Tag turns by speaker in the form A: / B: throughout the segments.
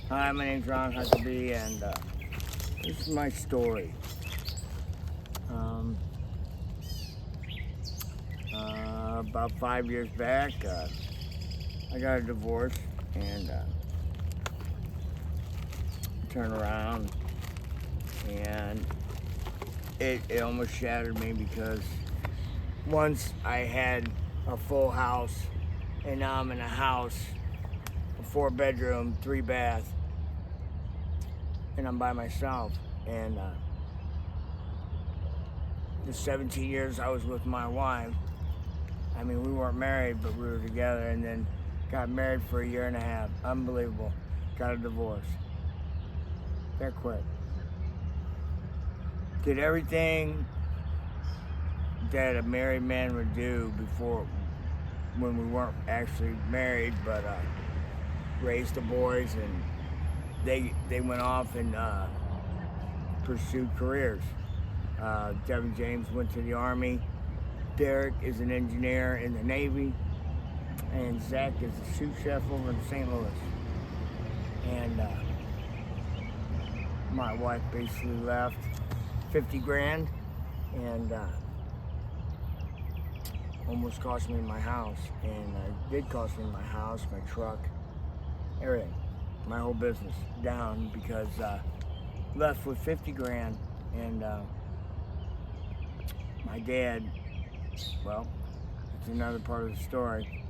A: Hi, my name's Ron Huckabee, and this is my story. Um, about 5 years back, I got a divorce, and turned around, and it almost shattered me because once I had a full house, and now I'm in a house, a 4-bedroom, 3-bath, and I'm by myself. And the 17 years I was with my wife, I mean, we weren't married, but we were together, and then got married for a year and a half. Unbelievable. Got a divorce. That quick. Did everything that a married man would do before, when we weren't actually married, but raised the boys, and they went off and pursued careers. Devin James went to the Army. Derek is an engineer in the Navy, and Zach is a sous chef over in St. Louis. And my wife basically left 50 grand, and almost cost me my house. And it did cost me my house, my truck, everything, my whole business down, because left with 50 grand. And my dad, well, it's another part of the story.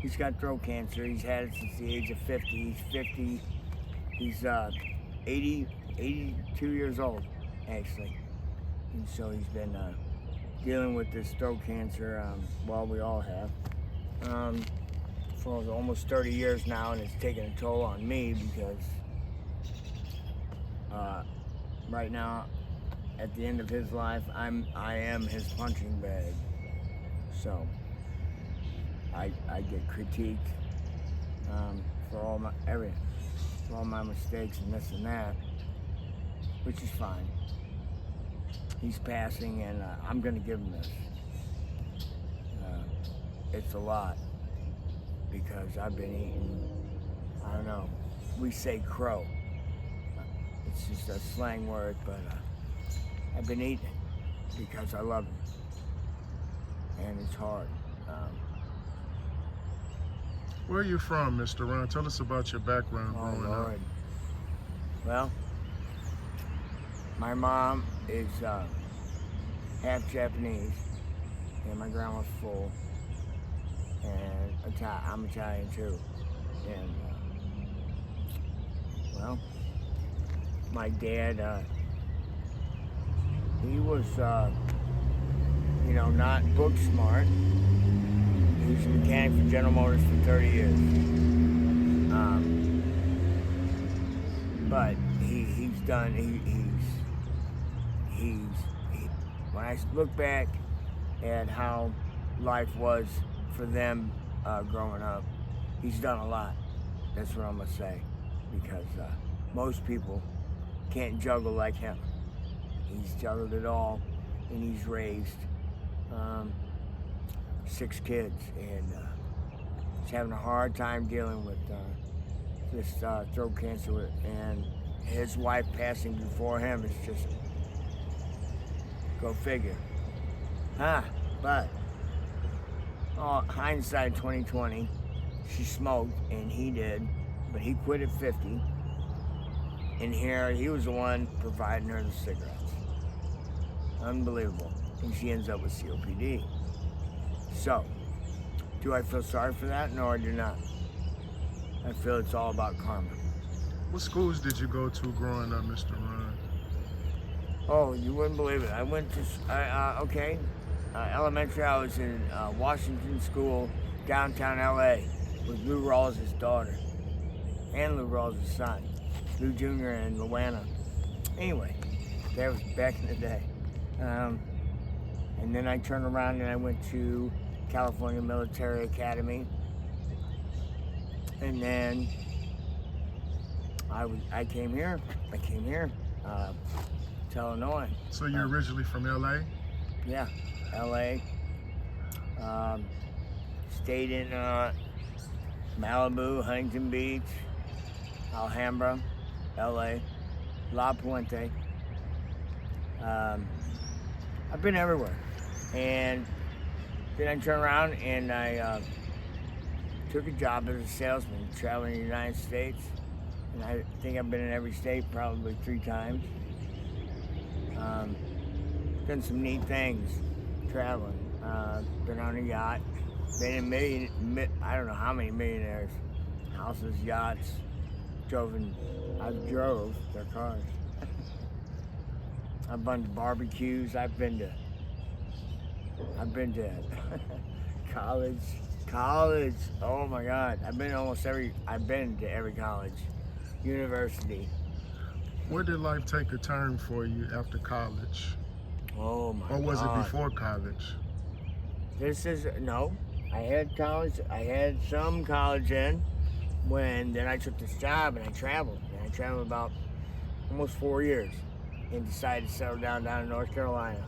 A: He's got throat cancer. He's had it since the age of 50. He's 50. He's 82 years old, actually. And so he's been dealing with this throat cancer, well, we all have, for almost 30 years now, and it's taken a toll on me because right now, at the end of his life, I am his punching bag. So I get critiqued for all my everything, for all my mistakes and this and that, which is fine. He's passing, and I'm gonna give him this. It's a lot because I've been eating. I don't know. We say crow. It's just a slang word, but I've been eating it because I love him, and it's hard.
B: Where are you from, Mr. Ron? Tell us about your background growing
A: Lord.
B: up.
A: Well, my mom is half Japanese, and my grandma's full, and I'm Italian too. And well, my dad, he was, not book smart. He was a mechanic for General Motors for 30 years. But when I look back at how life was for them growing up, he's done a lot. That's what I'm gonna say, because most people can't juggle like him. He's juggled it all, and he's raised 6 kids, and he's having a hard time dealing with this throat cancer, and his wife passing before him is just, go figure. But hindsight 2020, she smoked and he did, but he quit at 50, and here he was the one providing her the cigarettes. Unbelievable. And she ends up with COPD. So, do I feel sorry for that? No, I do not. I feel it's all about karma.
B: What schools did you go to growing up, Mr. Ron?
A: Oh, you wouldn't believe it. I went to, elementary, I was in Washington School, downtown LA, with Lou Rawls' daughter, and Lou Rawls' son, Lou Jr. and Luana. Anyway, that was back in the day. And then I turned around and I went to California Military Academy. And then I came here to Illinois.
B: So you're originally from LA?
A: Yeah, LA. Stayed in Malibu, Huntington Beach, Alhambra, LA, La Puente. I've been everywhere. And then I turned around and I took a job as a salesman traveling the United States. And I think I've been in every state probably 3 times. Done some neat things traveling. Been on a yacht. Been in I don't know how many millionaires' houses, yachts. I drove their cars. I've been to barbecues. I've been to college. Oh my God. I've been to every college, university.
B: Where did life take a turn for you after college?
A: Oh my God.
B: Or was it before college?
A: No. I had college. I had some college in then I took this job and I traveled. And I traveled about almost 4 years and decided to settle down in North Carolina.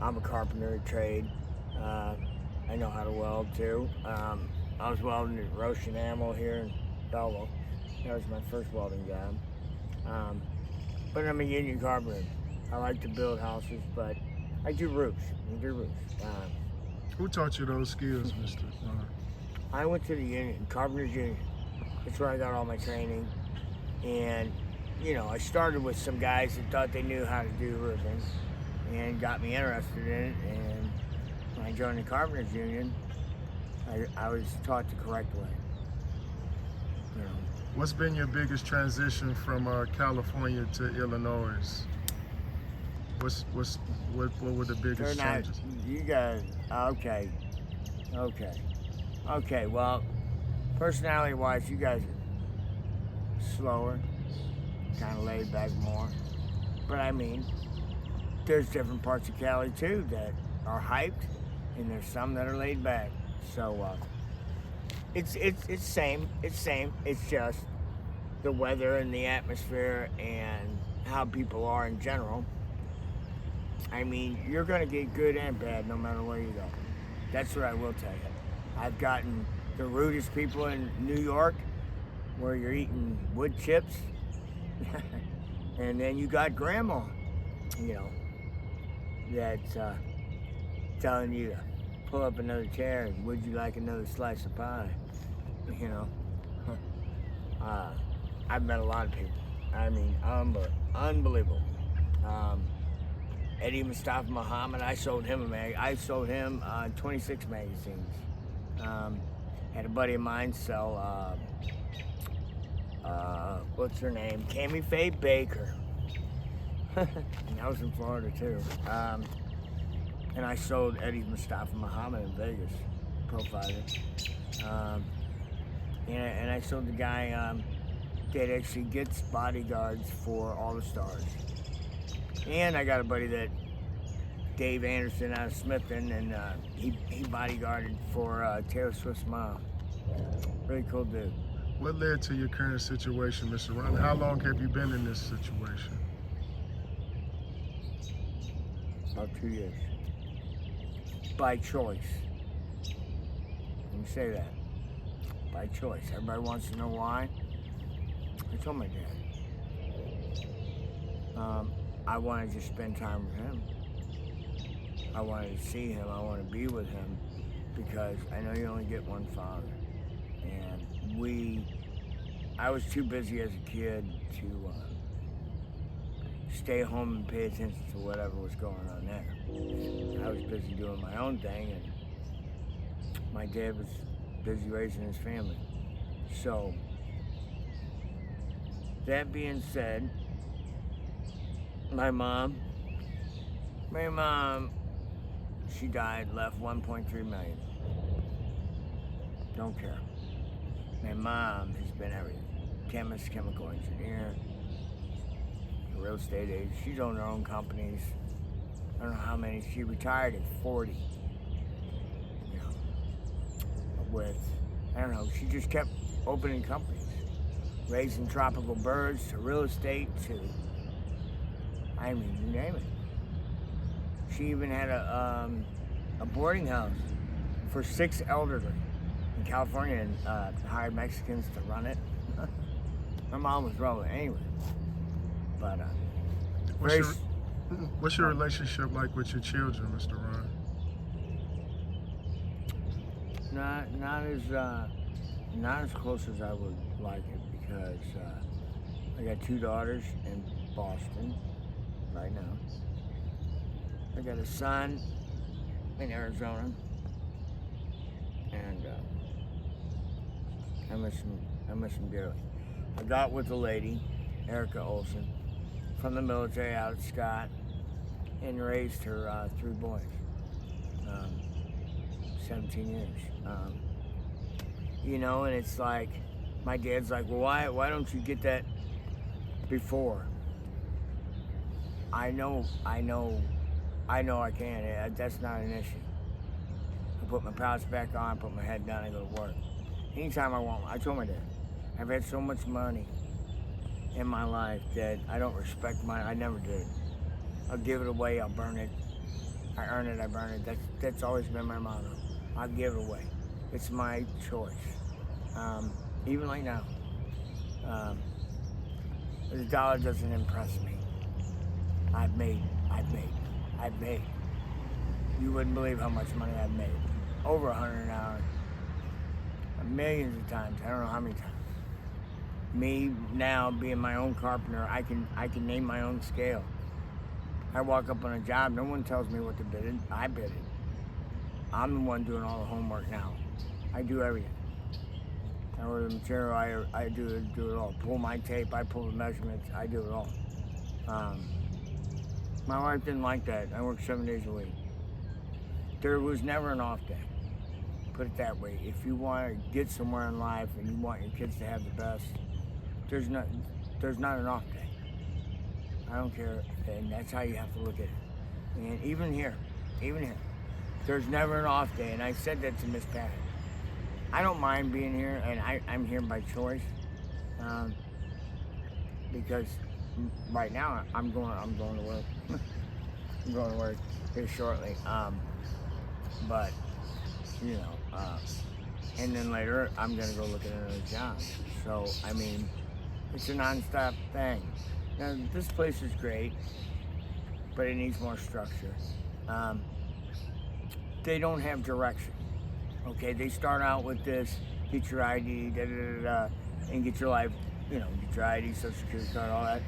A: I'm a carpenter at trade. I know how to weld too. I was welding at Roche Enamel here in Belleville. That was my first welding job. But I'm a union carpenter. I like to build houses, but I do roofs.
B: Who taught you those skills, Mr.
A: I went to the union, Carpenters Union. That's where I got all my training. And, I started with some guys that thought they knew how to do roofing and got me interested in it. And when I joined the Carpenters Union, I was taught the correct way.
B: What's been your biggest transition from California to Illinois? What were the biggest changes?
A: You guys, okay. Well, personality-wise, you guys are slower, kind of laid back more. But I mean, there's different parts of Cali too that are hyped, and there's some that are laid back. So it's same. It's just the weather and the atmosphere and how people are in general. I mean, you're gonna get good and bad no matter where you go. That's what I will tell you. I've gotten the rudest people in New York, where you're eating wood chips, and then you got grandma, that's telling you to pull up another chair and would you like another slice of pie? I've met a lot of people. I mean, unbelievable. Eddie Mustafa Muhammad, I sold him 26 magazines. Had a buddy of mine sell, what's her name? Cammie Faye Baker. And that was in Florida too. And I sold Eddie Mustafa Muhammad in Vegas, Profiler. And I sold the guy that actually gets bodyguards for all the stars. And I got a buddy that Dave Anderson out of Smithton, and he bodyguarded for Taylor Swift's mom. Really cool dude.
B: What led to your current situation, Mr. Ron? How long have you been in this situation?
A: About 2 years. By choice. Let me say that. By choice. Everybody wants to know why. I told my dad. I wanted to spend time with him. I wanted to see him. I want to be with him because I know you only get one father. And I was too busy as a kid to stay home and pay attention to whatever was going on there. I was busy doing my own thing, and my dad was busy raising his family. So, that being said, my mom, she died, left 1.3 million. Don't care. My mom has been everything. Chemist, chemical engineer, real estate agent. She's owned her own companies. I don't know how many. She retired at 40. She just kept opening companies. Raising tropical birds to real estate to, you name it. She even had a boarding house for 6 elderly in California and hired Mexicans to run it. My mom was rolling anyway. But
B: what's your relationship like with your children, Mr. Ron?
A: Not as close as I would like it, because I got 2 daughters in Boston right now. I got a son in Arizona, and I miss him dearly. I got with a lady, Erica Olson, from the military out at Scott, and raised her 3 boys, 17 years. You know, and it's like, my dad's like, well, why don't you get that before? I know I can. That's not an issue. I put my pouch back on, put my head down, and go to work. Anytime I want, I told my dad, I've had so much money in my life that I don't respect money. I never did. I'll give it away, I'll burn it. I earn it, I burn it. That's always been my motto. I'll give it away. It's my choice. Even like now. The dollar doesn't impress me. I've made. You wouldn't believe how much money I've made. Over 100 an hour. Millions of times. I don't know how many times. Me now being my own carpenter, I can name my own scale. I walk up on a job, no one tells me what to bid it. I bid it. I'm the one doing all the homework now. I do everything. I order the material, I do it all. Pull my tape, I pull the measurements, I do it all. My wife didn't like that. I work 7 days a week. There was never an off day. Put it that way. If you want to get somewhere in life and you want your kids to have the best, there's not an off day. I don't care, and that's how you have to look at it. And even here, there's never an off day, and I said that to Miss Pat. I don't mind being here, and I'm here by choice, because right now I'm going to work. I'm going to work here shortly, but you know, and then later I'm gonna go look at another job. So I mean, it's a non-stop thing. Now this place is great, but it needs more structure. They don't have direction. Okay, they start out with this: get your ID, and get your life. You know, get your ID, social security card, all that,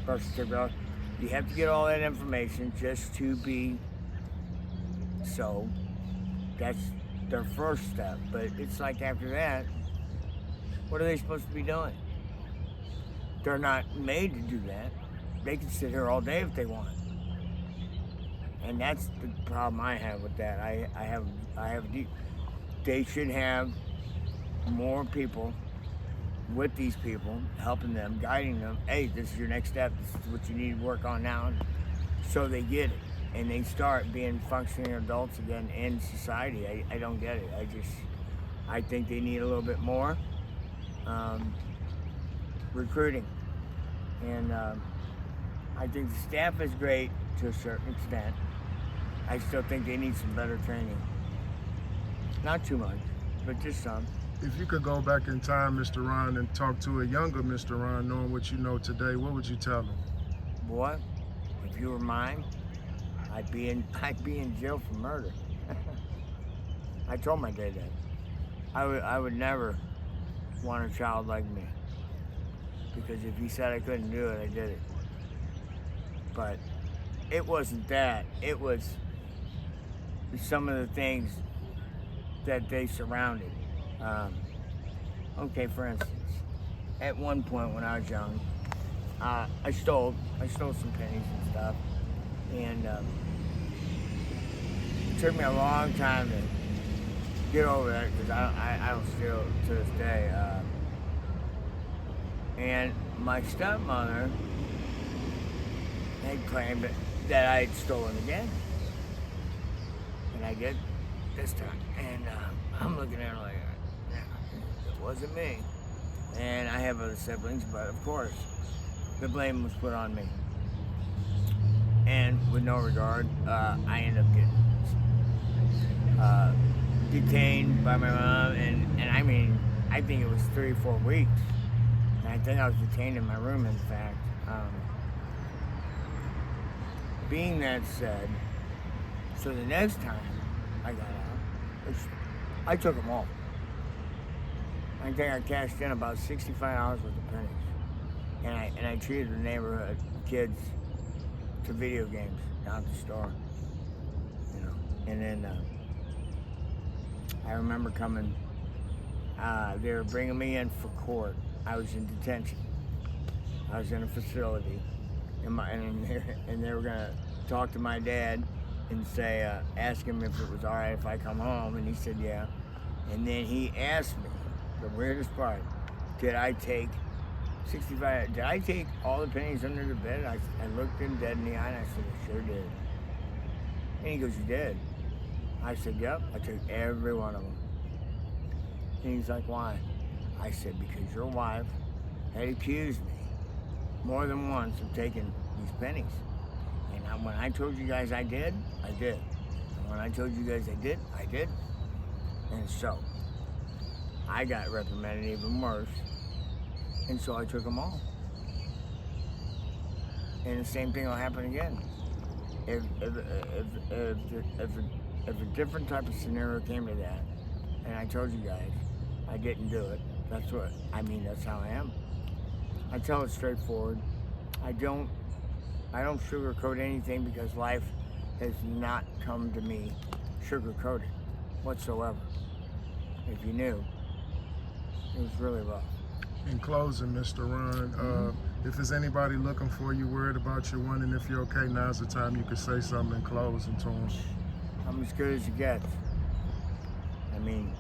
A: birth certificate. You have to get all that information just to be. So that's their first step. But it's like after that, what are they supposed to be doing? They're not made to do that. They can sit here all day if they want. And that's the problem I have with that. They should have more people with these people, helping them, guiding them. Hey, this is your next step. This is what you need to work on now. So they get it. And they start being functioning adults again in society. I don't get it. I think they need a little bit more recruiting. And I think the staff is great to a certain extent. I still think they need some better training. Not too much, but just some.
B: If you could go back in time, Mr. Ron, and talk to a younger Mr. Ron, knowing what you know today, what would you tell him?
A: Boy, if you were mine, I'd be in jail for murder. I told my dad that. I would never want a child like me, because if he said I couldn't do it, I did it. But it wasn't that. It was some of the things that they surrounded. Okay, for instance, at one point when I was young, I stole some pennies and stuff, and it took me a long time to get over that, because I don't steal to this day. And my stepmother had claimed that I had stolen again, and I did this time. And I'm looking at her like, it wasn't me. And I have other siblings, but of course, the blame was put on me. And with no regard, I ended up getting detained by my mom, and I mean, I think it was 3 or 4 weeks. And I think I was detained in my room, in fact. Being that said, so the next time I got out, I took them all. I think I cashed in about $65 worth of pennies. And I treated the neighborhood kids to video games down at the store. You know. And then I remember coming, they were bringing me in for court. I was in detention. I was in a facility. And they were gonna talk to my dad and say, ask him if it was all right if I come home, and he said yeah. And then he asked me, the weirdest part, did I take 65? Did I take all the pennies under the bed? I looked him dead in the eye and I said, I sure did. And he goes, you did? I said, yep, I took every one of them. And he's like, why? I said, because your wife had accused me more than once of taking these pennies. And when I told you guys I did, I did. And when I told you guys I did, I did. And so, I got reprimanded even worse. And so I took them all. And the same thing will happen again. If a different type of scenario came to that, and I told you guys I didn't do it, that's how I am. I tell it straightforward. I don't sugarcoat anything because life has not come to me sugarcoated whatsoever. If you knew, it was really rough.
B: In closing, Mr. Ron, if there's anybody looking for you, worried about you, wondering if you're okay, now's the time you can say something in closing to them.
A: I'm as good as it gets. I mean,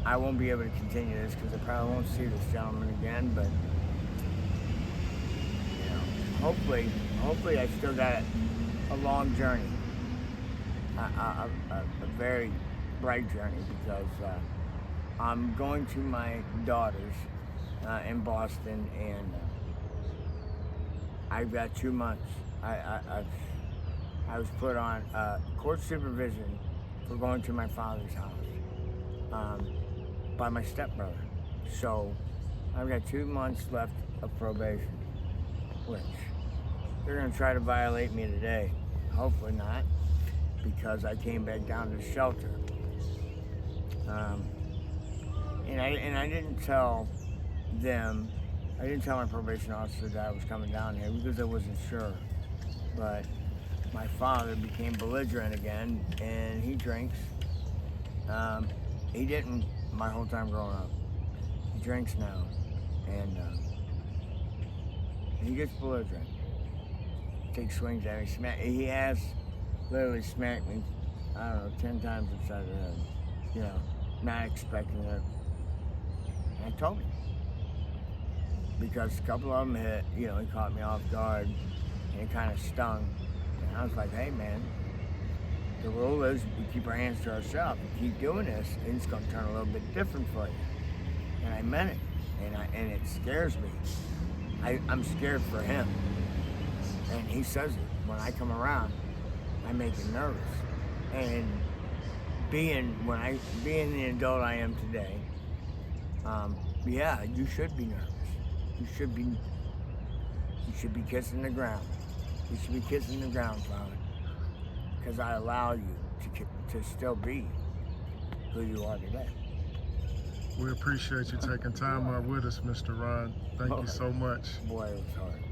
A: I won't be able to continue this because I probably won't see this gentleman again, but you know, hopefully I still got a long journey, a very bright journey, because I'm going to my daughter's in Boston, and I've got 2 months. I was put on court supervision for going to my father's house by my stepbrother. So I've got 2 months left of probation, which they're gonna try to violate me today. Hopefully not, because I came back down to the shelter. And I didn't tell them, I didn't tell my probation officer that I was coming down here because I wasn't sure. But my father became belligerent again, and he drinks. He didn't my whole time growing up. He drinks now, and he gets belligerent. Takes swings at me. He has literally smacked me, I don't know, 10 times inside the head. You know, not expecting it. And I told him. Because a couple of them hit, you know, he caught me off guard, and it kind of stung. And I was like, hey man, the rule is we keep our hands to ourselves. You keep doing this, and it's going to turn a little bit different for you. And I meant it, and it scares me. I'm scared for him. And he says it. When I come around, I make him nervous. And being the adult I am today, yeah, you should be nervous. You should be kissing the ground. You should be kissing the ground, Father, because I allow you to still be who you are today.
B: We appreciate you taking time out with us, Mr. Ron. Thank you so much.
A: Boy, it was hard.